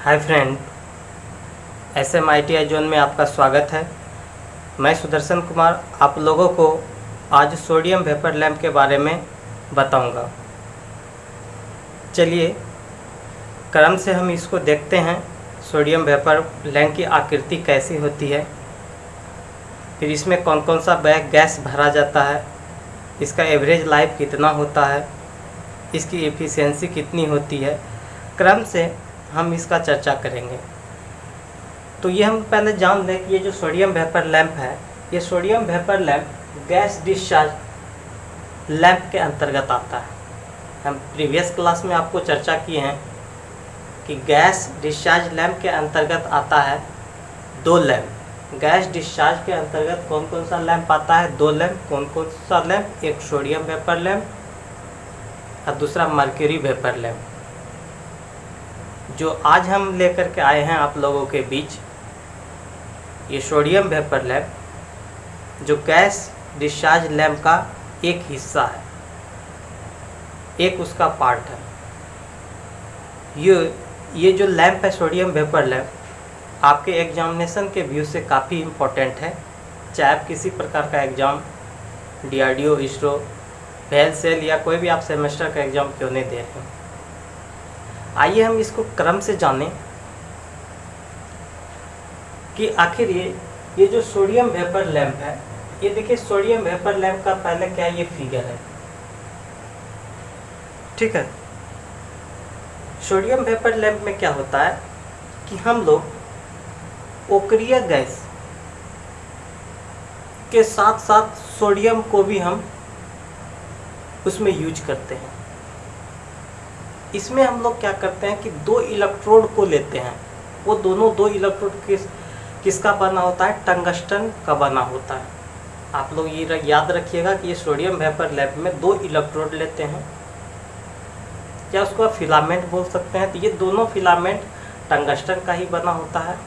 Hi friend, SMITI zone में आपका स्वागत है। मैं सुदर्शन कुमार आप लोगों को आज सोडियम वेपर लैंप के बारे में बताऊंगा। चलिए क्रम से हम इसको देखते हैं। सोडियम वेपर लैंप की आकृति कैसी होती है, फिर इसमें कौन कौन सा गैस भरा जाता है, इसका एवरेज लाइफ कितना होता है, इसकी एफिशिएंसी कितनी होती है, क्रम से हम इसका चर्चा करेंगे। तो ये हम पहले जान लें कि ये जो सोडियम वेपर लैंप है, ये sodium vapour lamp gas discharge lamp के अंतर्गत आता है। हम प्रीवियस क्लास में आपको चर्चा किए हैं कि गैस डिस्चार्ज लैंप के अंतर्गत आता है दो लैंप। गैस डिस्चार्ज के अंतर्गत कौन कौन सा लैंप आता है? दो लैंप। कौन कौन सा लैंप? एक सोडियम वेपर लैंप और दूसरा मर्क्यूरी वेपर लैंप। जो आज हम लेकर के आए हैं आप लोगों के बीच, ये सोडियम वेपर लैंप जो गैस डिस्चार्ज लैंप का एक हिस्सा है, एक उसका पार्ट है। ये जो लैंप है सोडियम वेपर लैंप, आपके एग्जामिनेशन के व्यू से काफ़ी इम्पोर्टेंट है। चाहे आप किसी प्रकार का एग्ज़ाम DRDO, इसरो, फेल सेल या कोई भी आप सेमेस्टर का एग्ज़ाम क्यों नहीं दे रहे हैं। आइए हम इसको क्रम से जानें कि आखिर ये जो सोडियम वेपर लैंप है, ये देखिए सोडियम वेपर लैंप का पहले क्या ये फिगर है, ठीक है। सोडियम वेपर लैंप में क्या होता है कि हम लोग ओक्रिया गैस के साथ साथ सोडियम को भी हम उसमें यूज करते हैं। इसमें हम लोग क्या करते हैं कि दो इलेक्ट्रोड को लेते हैं। वो दोनों दो इलेक्ट्रोड किसका बना होता है? टंगस्टन का बना होता है। आप लोग ये याद रखिएगा कि ये सोडियम वेपर लैंप में दो इलेक्ट्रोड लेते हैं, क्या उसको आप फिलामेंट बोल सकते हैं। तो ये दोनों फिलामेंट टंगस्टन का ही बना होता है।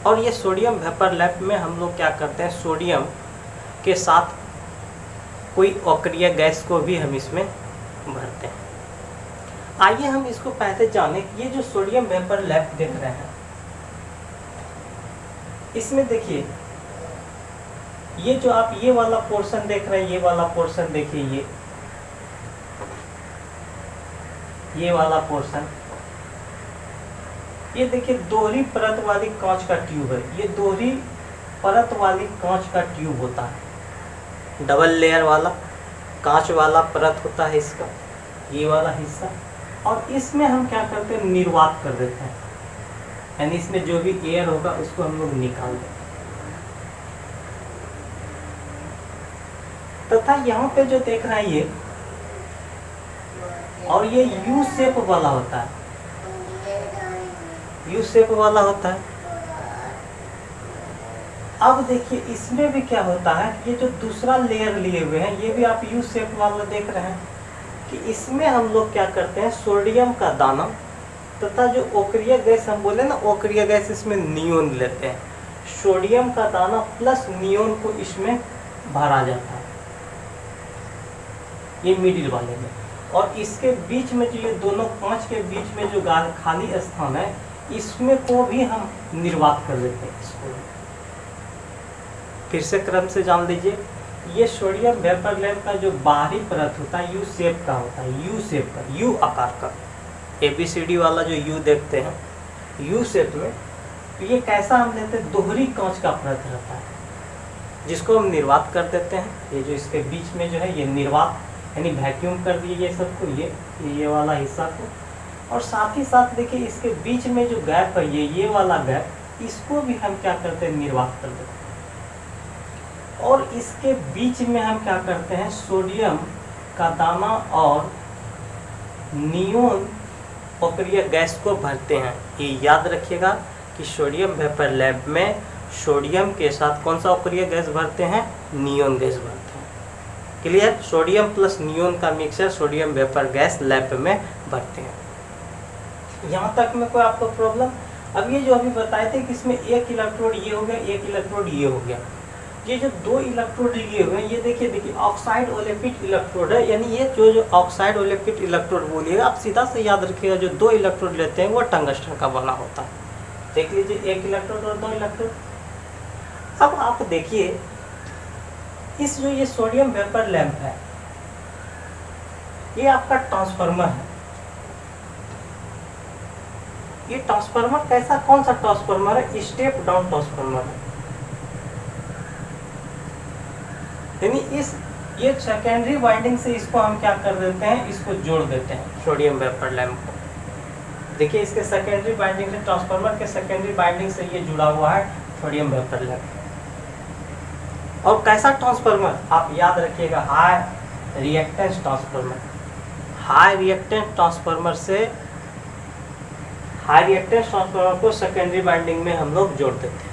और ये सोडियम वेपर लैंप में हम लोग क्या करते हैं, सोडियम के साथ कोई अक्रिय गैस को भी हम इसमें भरते हैं। आइए हम इसको पहले जानें कि ये जो सोडियम वेपर लैंप देख रहे हैं, इसमें देखिए ये जो आप ये वाला पोर्शन देख रहे हैं, ये वाला पोर्शन देखिए, ये वाला पोर्शन, ये देखिए दोहरी परत वाली कांच का ट्यूब है। ये दोहरी परत वाली कांच का ट्यूब होता है, डबल लेयर वाला कांच वाला परत होता है इसका, ये वाला हिस्सा। और इसमें हम क्या करते हैं, निर्वात कर देते हैं, यानी इसमें जो भी एयर होगा उसको हम लोग निकाल देते हैं। तथा यहाँ पे जो देख रहे हैं ये, और ये यू शेप वाला होता है, यू शेप वाला होता है। अब देखिए इसमें भी क्या होता है, ये जो दूसरा लेयर लिए हुए हैं, ये भी आप यू शेप वाला देख रहे हैं कि इसमें हम लोग क्या करते हैं, सोडियम का दाना तथा जो ओक्रिय गैस हम बोले ना, ओक्रिय गैस, इसमें नियोन लेते हैं। सोडियम का दाना प्लस नियोन को इसमें भरा जाता है, ये मिडिल वाले में। और इसके बीच में जो ये दोनों कांच के बीच में जो खाली स्थान है, इसमें को भी हम निर्वात कर देते हैं। इसको फिर से क्रम से जान लीजिए। ये सोडियम वेपर लैंप का जो बाहरी परत होता है, यू शेप का होता है, यू शेप का, यू आकार का, ABCD वाला जो यू देखते हैं, यू शेप में। तो ये कैसा हम लेते हैं, दोहरी कांच का परत रहता है, जिसको हम निर्वात कर देते हैं। ये जो इसके बीच में जो है, ये निर्वात यानी वैक्यूम कर दिए ये सबको, ये वाला हिस्सा को। और साथ ही साथ देखिए इसके बीच में जो गैप है, ये वाला गैप, इसको भी हम क्या करते हैं, निर्वात कर देते हैं। और इसके बीच में हम क्या करते हैं, सोडियम का दाना और नियोन अक्रिय गैस को भरते हैं। ये याद रखिएगा कि सोडियम वेपर लैंप में सोडियम के साथ कौन सा अक्रिय गैस भरते हैं, नियोन गैस भरते हैं। क्लियर? सोडियम प्लस नियोन का mixture sodium vapour gas lamp में भरते हैं। यहाँ तक में कोई आपको प्रॉब्लम? अब ये जो अभी बताए थे कि इसमें एक इलेक्ट्रोड ये हो गया, एक इलेक्ट्रोड ये हो गया, ये जो दो इलेक्ट्रोड लिए हुए हैं, ये देखिए ऑक्साइड ओलेफिक इलेक्ट्रोड है, यानी ये जो ऑक्साइड ओलेफिक इलेक्ट्रोड बोलिएगा, आप सीधा से याद रखिएगा जो दो इलेक्ट्रोड लेते हैं वो टंगस्टन का बना होता है। देख लीजिए, एक इलेक्ट्रोड और दो इलेक्ट्रोड। अब आप देखिए इस जो ये सोडियम वेपर लैंप है, ये आपका ट्रांसफार्मर है। ये ट्रांसफार्मर कैसा, कौन सा ट्रांसफार्मर है? स्टेप डाउन ट्रांसफार्मर है। यानी ये सेकेंडरी वाइंडिंग से इसको हम क्या कर देते हैं, इसको जोड़ देते हैं सोडियम वेपर लैंप को। देखिए इसके सेकेंडरी बाइंडिंग से, ट्रांसफार्मर के सेकेंडरी बाइंडिंग से ये जुड़ा हुआ है सोडियम वेपर लैंप। और कैसा ट्रांसफार्मर, आप याद रखिएगा, high reactance transformer. High reactance transformer से, हाई रिएक्टेंस ट्रांसफार्मर को सेकेंडरी बाइंडिंग में हम लोग जोड़ देते हैं।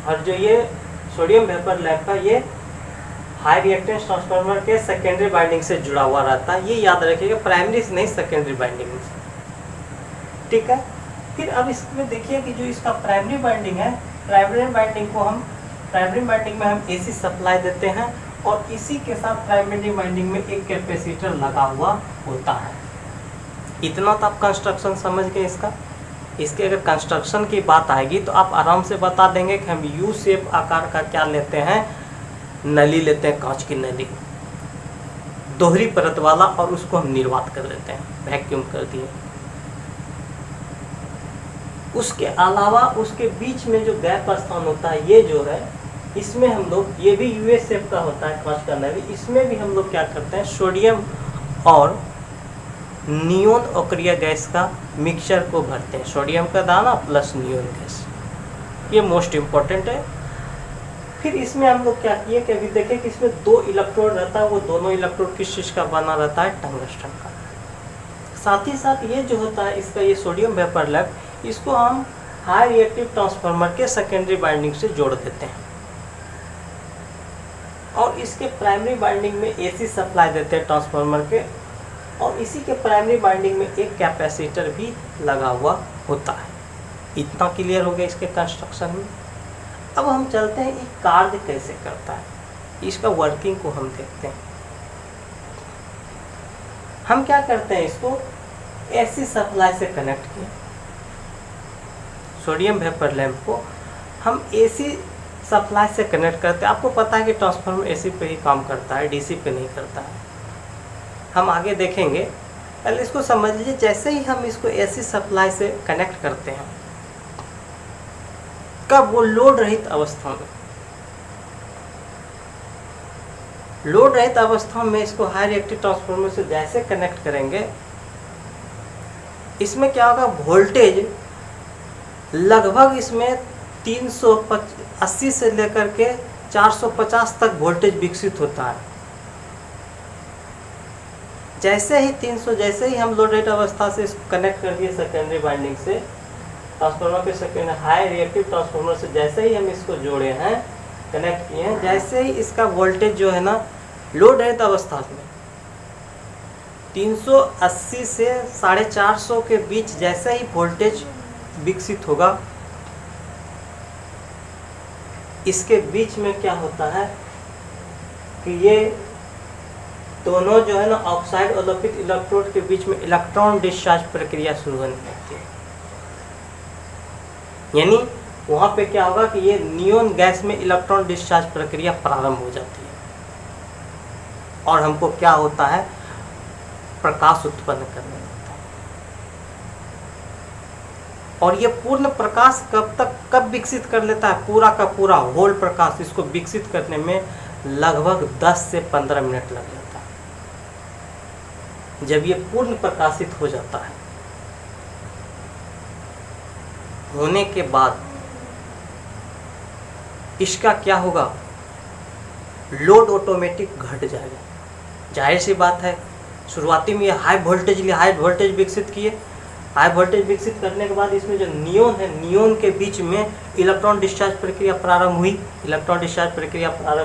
और जो ये सोडियम वेपर लैंप का, ये हाई रिएक्टेंस ट्रांसफार्मर के सेकेंडरी बाइंडिंग से जुड़ा हुआ रहता है। ये याद रखिएगा, प्राइमरी से नहीं, सेकेंडरी बाइंडिंग से। ठीक है। फिर अब इसमें देखिए कि जो इसका प्राइमरी बाइंडिंग है, प्राइमरी बाइंडिंग में हम एसी सप्लाई देते हैं, और इसी के साथ प्राइमरी बाइंडिंग में एक कैपेसिटर लगा हुआ होता है। इतना तो आप कंस्ट्रक्शन समझ गए इसका। इसके अगर कंस्ट्रक्शन की बात आएगी तो आप आराम से बता देंगे कि हम यू शेप आकार का क्या लेते हैं, नली लेते हैं, कांच की नली, दोहरी परत वाला, और उसको हम निर्वात कर देते हैं, वैक्यूम कर दिए। उसके अलावा उसके बीच में जो गैप स्थान होता है, ये जो है, इसमें हम लोग, ये भी यूएस शेप का होता है कांच का नली, इसमें भी हम लोग क्या करते हैं, सोडियम और नियोन अक्रिय गैस का मिक्सचर को भरते हैं। सोडियम का दाना प्लस नियोन गैस, ये मोस्ट इम्पोर्टेंट है। फिर इसमें हम लोग क्या किए कि अभी देखें कि इसमें दो इलेक्ट्रोड रहता है, वो दोनों इलेक्ट्रोड किस चीज़ का बना रहता है, टंगस्टन का। साथ ही साथ ये जो होता है इसका, ये सोडियम वेपर लैंप, इसको हम हाई रिएक्टिव ट्रांसफार्मर के सेकेंडरी बाइंडिंग से जोड़ देते हैं, और इसके प्राइमरी बाइंडिंग में एसी सप्लाई देते हैं ट्रांसफार्मर के, और इसी के प्राइमरी बाइंडिंग में एक कैपेसिटर भी लगा हुआ होता है। इतना क्लियर हो गया इसके कंस्ट्रक्शन में। अब हम चलते हैं ये कार्य कैसे करता है, इसका वर्किंग को हम देखते हैं। हम क्या करते हैं, इसको एसी सप्लाई से कनेक्ट किए, सोडियम वेपर लैंप को हम एसी सप्लाई से कनेक्ट करते हैं। आपको पता है कि ट्रांसफार्मर एसी पे ही काम करता है, डीसी पे नहीं करता है। हम आगे देखेंगे, पहले इसको समझ लीजिए। जैसे ही हम इसको एसी सप्लाई से कनेक्ट करते हैं, कब, वो लोड रहित अवस्था में, लोड रहित अवस्था में इसको हाई रिएक्टिव ट्रांसफार्मर से जैसे कनेक्ट करेंगे, इसमें क्या होगा, वोल्टेज लगभग इसमें 380 से लेकर के 450 तक वोल्टेज विकसित होता है। जैसे ही हम लोड रेट अवस्था से इसको कनेक्ट कर दिए सेकेंडरी बाइंडिंग से, ट्रांसफार्मर के सेकेंडरी हाई रिएक्टिव ट्रांसफार्मर से जैसे ही हम इसको जोड़े हैं, कनेक्ट किए हैं, जैसे ही इसका वोल्टेज जो है ना, लोड रेट अवस्था में 380 से 450 के बीच जैसे ही वोल्टेज विकसित होगा, इसके बीच में क्या होता है कि ये दोनों जो है ना, ऑक्साइड ओलेफिक इलेक्ट्रोड के बीच में इलेक्ट्रॉन डिस्चार्ज प्रक्रिया शुरू होने लगती है। यानी वहाँ पे क्या होगा कि ये नियोन गैस में इलेक्ट्रॉन डिस्चार्ज प्रक्रिया प्रारंभ हो जाती है, और हमको क्या होता है, प्रकाश उत्पन्न करने लगता है। और ये पूर्ण प्रकाश कब विकसित कर लेता है, पूरा का पूरा होल प्रकाश इसको विकसित करने में लगभग 10 से 15 मिनट लग जाता है। जब ये पूर्ण प्रकाशित हो जाता है, होने के बाद इसका क्या होगा, लोड ऑटोमेटिक घट जाएगा। जाहिर सी बात है, शुरुआती में ये हाई वोल्टेज विकसित किए, हाई वोल्टेज विकसित करने के बाद इसमें जो नियोन है, नियोन के बीच में इलेक्ट्रॉन डिस्चार्ज प्रक्रिया प्रारंभ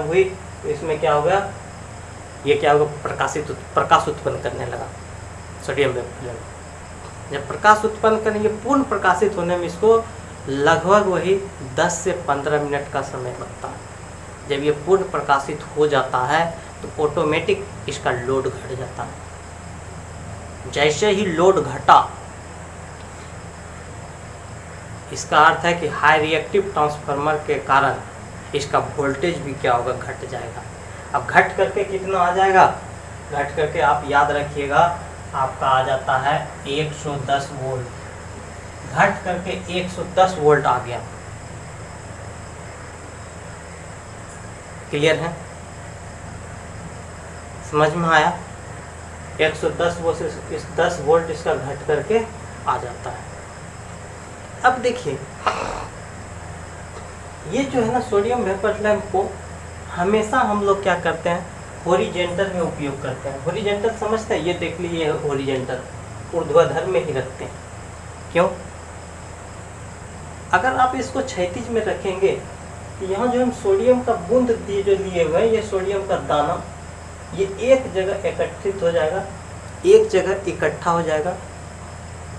हुई, तो इसमें क्या होगा, ये क्या होगा, प्रकाश उत्पन्न करने लगा सोडियम वेपर लैंप। जब प्रकाश उत्पन्न करेंगे, पूर्ण प्रकाशित होने में इसको लगभग वही 10 से 15 मिनट का समय लगता है। जब ये पूर्ण प्रकाशित हो जाता है तो ऑटोमेटिक इसका लोड घट जाता है। जैसे ही लोड घटा, इसका अर्थ है कि हाई रिएक्टिव ट्रांसफार्मर के कारण इसका वोल्टेज भी क्या होगा, घट जाएगा। अब घट करके कितना आ जाएगा, घट करके आप याद रखिएगा आपका आ जाता है 110 वोल्ट। घट करके 110 वोल्ट आ गया। क्लियर है, समझ में आया? 110 वोल्ट से इस 10 वोल्ट इसका घट करके आ जाता है। अब देखिए, ये जो है ना सोडियम वेपर लैंप को हमेशा हम लोग क्या करते हैं, हॉरिजेंटल में उपयोग करते हैं। हॉरिजेंटल समझते हैं? ये देख लीजिए, हॉरिजेंटल ऊर्ध्वाधर में ही रखते हैं। क्यों? अगर आप इसको क्षैतिज में रखेंगे तो यहाँ जो हम सोडियम का बूंद जो लिए हुए हैं, ये सोडियम का दाना, ये एक जगह एकत्रित हो जाएगा, एक जगह इकट्ठा हो जाएगा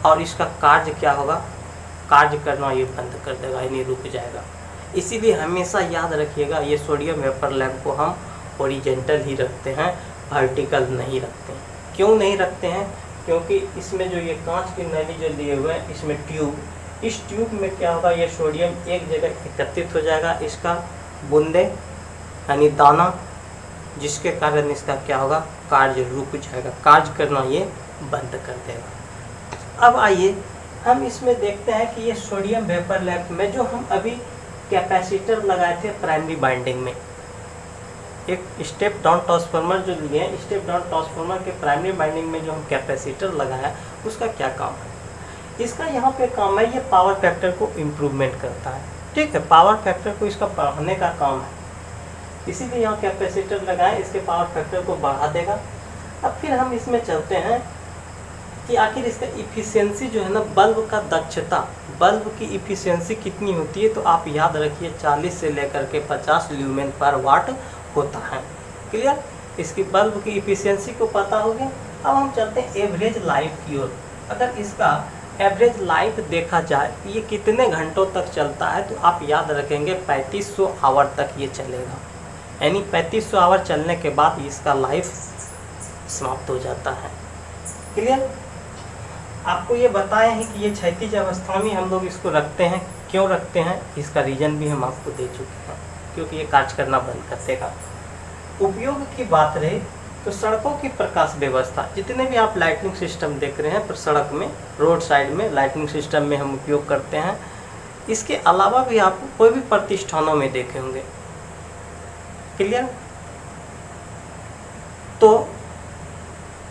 और इसका कार्य क्या होगा, कार्य करना ये बंद कर देगा, यानी रुक जाएगा। इसीलिए हमेशा याद रखिएगा, ये सोडियम वेपर लैंप को हम हॉरिजेंटल ही रखते हैं, वर्टिकल नहीं रखते हैं। क्यों नहीं रखते हैं? क्योंकि इसमें जो ये कांच की नली जो लिए हुए हैं, इसमें ट्यूब, इस ट्यूब में क्या होगा, ये सोडियम एक जगह एकत्रित हो जाएगा, इसका बूंदे यानी दाना, जिसके कारण इसका क्या होगा, कार्य रुक जाएगा, कार्य करना ये बंद कर देगा। अब आइए हम इसमें देखते हैं कि ये सोडियम वेपर लैंप में जो हम अभी कैपेसिटर लगाए थे प्राइमरी बाइंडिंग में, एक स्टेप डाउन ट्रांसफार्मर जो लिए हैं, स्टेप डाउन ट्रांसफार्मर के प्राइमरी बाइंडिंग में जो हम कैपेसिटर लगाया, उसका क्या काम है? इसका यहाँ पे काम है, ये पावर फैक्टर को इम्प्रूवमेंट करता है। ठीक है, पावर फैक्टर को इसका बढ़ाने का काम है, इसीलिए यहाँ कैपेसिटर लगाए, इसके पावर फैक्टर को बढ़ा देगा। अब फिर हम इसमें चलते हैं कि आखिर इसका इफिशियंसी जो है ना, बल्ब का दक्षता, बल्ब की इफिशियंसी कितनी होती है, तो आप याद रखिए 40 से लेकर के 50 ल्यूमेन पर वाट होता है। क्लियर? इसकी बल्ब की इफिशियंसी को पता हो गया। अब हम चलते हैं एवरेज लाइफ की ओर। अगर इसका एवरेज लाइफ देखा जाए ये कितने घंटों तक चलता है, तो आप याद रखेंगे 3500 आवर तक ये चलेगा, यानी 3500 आवर चलने के बाद इसका लाइफ समाप्त हो जाता है। क्लियर? आपको ये बताए हैं कि ये क्षैतिज अवस्था में हम लोग इसको रखते हैं। क्यों रखते हैं, इसका रीज़न भी हम आपको दे चुके हैं, क्योंकि ये कार्य करना बंद कर देगा। उपयोग की बात रहे तो सड़कों की प्रकाश व्यवस्था, जितने भी आप लाइटिंग सिस्टम देख रहे हैं पर सड़क में, रोड साइड में लाइटिंग सिस्टम में हम उपयोग करते हैं। इसके अलावा भी आप कोई भी प्रतिष्ठानों में देखे होंगे। क्लियर? तो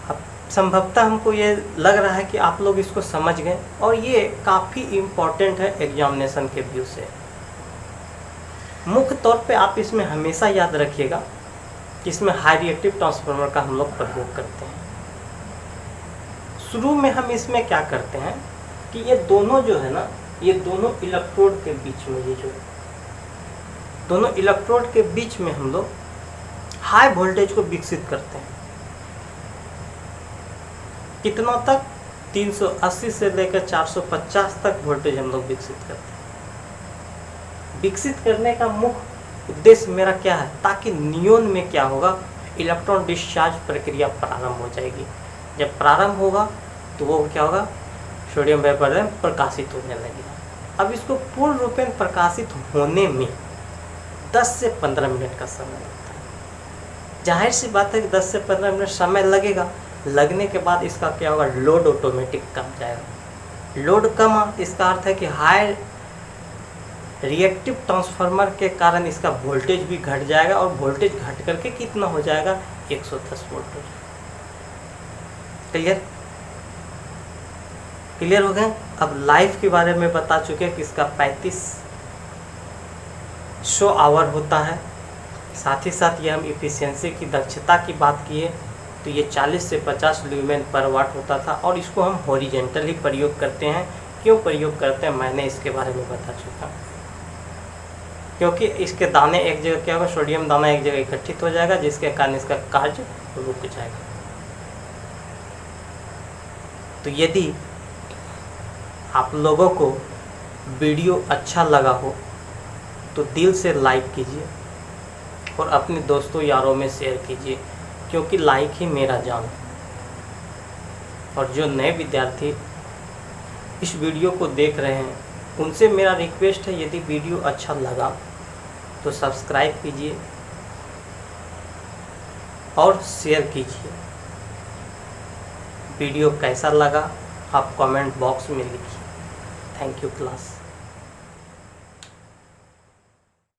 अब संभवतः हमको ये लग रहा है कि आप लोग इसको समझ गए और ये काफ़ी इम्पोर्टेंट है एग्जामिनेशन के व्यू से। मुख्य तौर पे आप इसमें हमेशा याद रखिएगा कि इसमें हाई रिएक्टिव ट्रांसफार्मर का हम लोग प्रयोग करते हैं। शुरू में हम इसमें क्या करते हैं कि ये दोनों जो है ना, ये दोनों इलेक्ट्रोड के बीच में, ये जो दोनों इलेक्ट्रोड के बीच में हम लोग हाई वोल्टेज को विकसित करते हैं। कितना तक? 380 से लेकर 450 तक वोल्टेज हम लोग विकसित करते हैं। विकसित करने का मुख्य उद्देश्य मेरा क्या है, ताकि नियोन में क्या होगा, इलेक्ट्रॉन डिस्चार्ज प्रक्रिया प्रारंभ हो जाएगी। जब प्रारंभ होगा तो वो क्या होगा, सोडियम वेपर लैंप प्रकाशित होने लगेगा। अब इसको पूर्ण रूप में प्रकाशित होने में 10 से 15 मिनट का समय लगता है। जाहिर सी बात है कि 10 से 15 मिनट समय लगेगा। लगने के बाद इसका क्या होगा, लोड ऑटोमेटिक कम जाएगा। लोड कम, इसका अर्थ है कि हाई रिएक्टिव ट्रांसफार्मर के कारण इसका वोल्टेज भी घट जाएगा और वोल्टेज घट करके कितना हो जाएगा, 110 वोल्ट हो जाएगा। क्लियर? क्लियर हो गए? अब लाइफ के बारे में बता चुके हैं कि इसका 3500 आवर होता है। साथ ही साथ ये हम इफिशियंसी की दक्षता की बात किए तो ये 40 से 50 ल्यूमेन पर वाट होता था और इसको हम हॉरिजेंटल ही प्रयोग करते हैं। क्यों प्रयोग करते हैं, मैंने इसके बारे में बता चुका। क्योंकि इसके दाने एक जगह क्या होगा, सोडियम दाना एक जगह इकट्ठित हो जाएगा, जिसके कारण इसका कार्य रुक जाएगा। तो यदि आप लोगों को वीडियो अच्छा लगा हो तो दिल से लाइक कीजिए और अपने दोस्तों यारों में शेयर कीजिए, क्योंकि लाइक ही मेरा जान है। और जो नए विद्यार्थी इस वीडियो को देख रहे हैं उनसे मेरा रिक्वेस्ट है, यदि वीडियो अच्छा लगा तो सब्सक्राइब कीजिए और शेयर कीजिए। वीडियो कैसा लगा आप कमेंट बॉक्स में लिखिए। Thank you class.